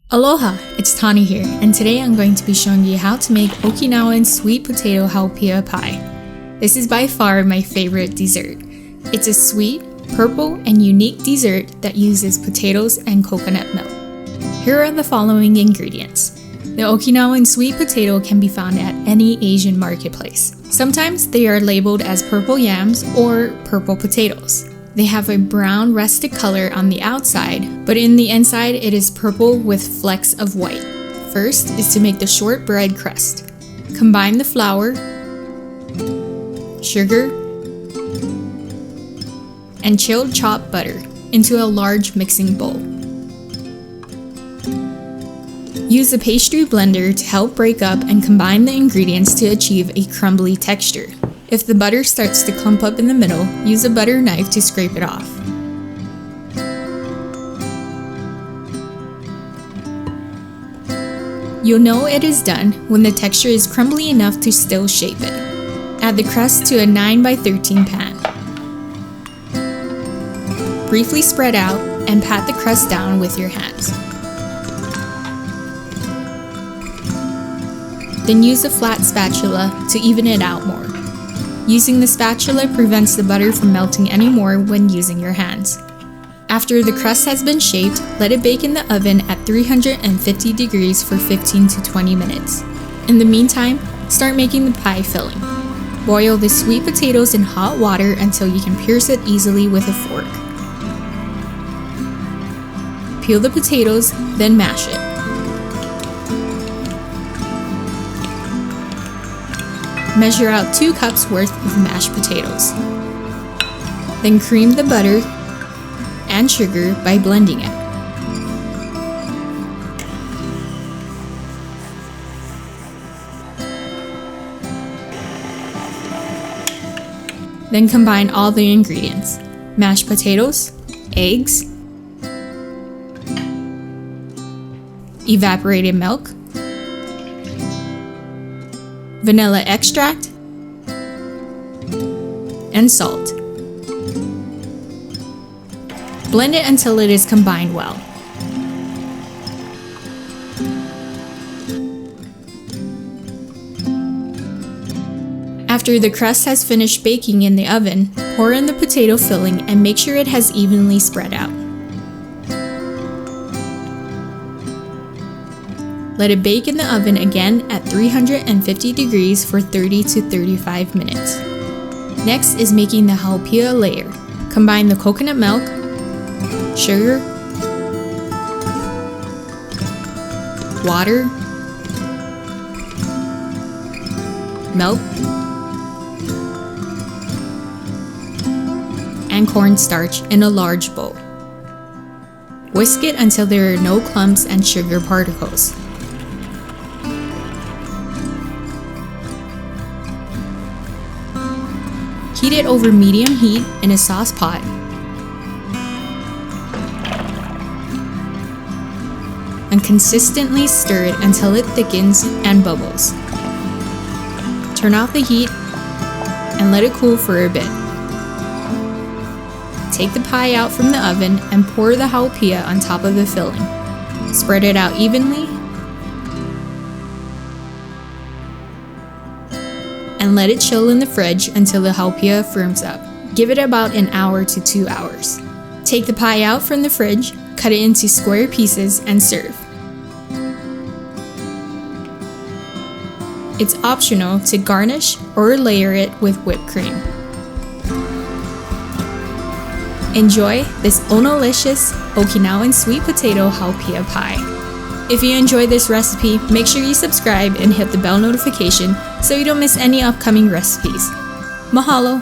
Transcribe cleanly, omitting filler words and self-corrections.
Aloha, it's Tani here, and today I'm going to be showing you how to make Okinawan Sweet Potato Haupia Pie. This is by far my favorite dessert. It's a sweet, purple, and unique dessert that uses potatoes and coconut milk. Here are the following ingredients. The Okinawan sweet potato can be found at any Asian marketplace. Sometimes they are labeled as purple yams or purple potatoes. They have a brown rustic color on the outside, but in the inside it is purple with flecks of white. First is to make the shortbread crust. Combine the flour, sugar, and chilled chopped butter into a large mixing bowl. Use a pastry blender to help break up and combine the ingredients to achieve a crumbly texture. If the butter starts to clump up in the middle, use a butter knife to scrape it off. You'll know it is done when the texture is crumbly enough to still shape it. Add the crust to a 9x13 pan. Briefly spread out and pat the crust down with your hands. Then use a flat spatula to even it out more. Using the spatula prevents the butter from melting anymore when using your hands. After the crust has been shaped, let it bake in the oven at 350 degrees for 15 to 20 minutes. In the meantime, start making the pie filling. Boil the sweet potatoes in hot water until you can pierce it easily with a fork. Peel the potatoes, then mash it. Measure out 2 cups worth of mashed potatoes. Then cream the butter and sugar by blending it. Then combine all the ingredients: mashed potatoes, eggs, evaporated milk, vanilla extract, and salt. Blend it until it is combined well. After the crust has finished baking in the oven, pour in the potato filling and make sure it has evenly spread out. Let it bake in the oven again at 350 degrees for 30 to 35 minutes. Next is making the haupia layer. Combine the coconut milk, sugar, water, milk, and cornstarch in a large bowl. Whisk it until there are no clumps and sugar particles. Heat it over medium heat in a sauce pot. And consistently stir it until it thickens and bubbles. Turn off the heat and let it cool for a bit. Take the pie out from the oven and pour the haupia on top of the filling. Spread it out evenly and let it chill in the fridge until the haupia firms up. Give it about an hour to 2 hours. Take the pie out from the fridge, cut it into square pieces, and serve. It's optional to garnish or layer it with whipped cream. Enjoy this onolicious Okinawan sweet potato haupia pie. If you enjoyed this recipe, make sure you subscribe and hit the bell notification so you don't miss any upcoming recipes. Mahalo!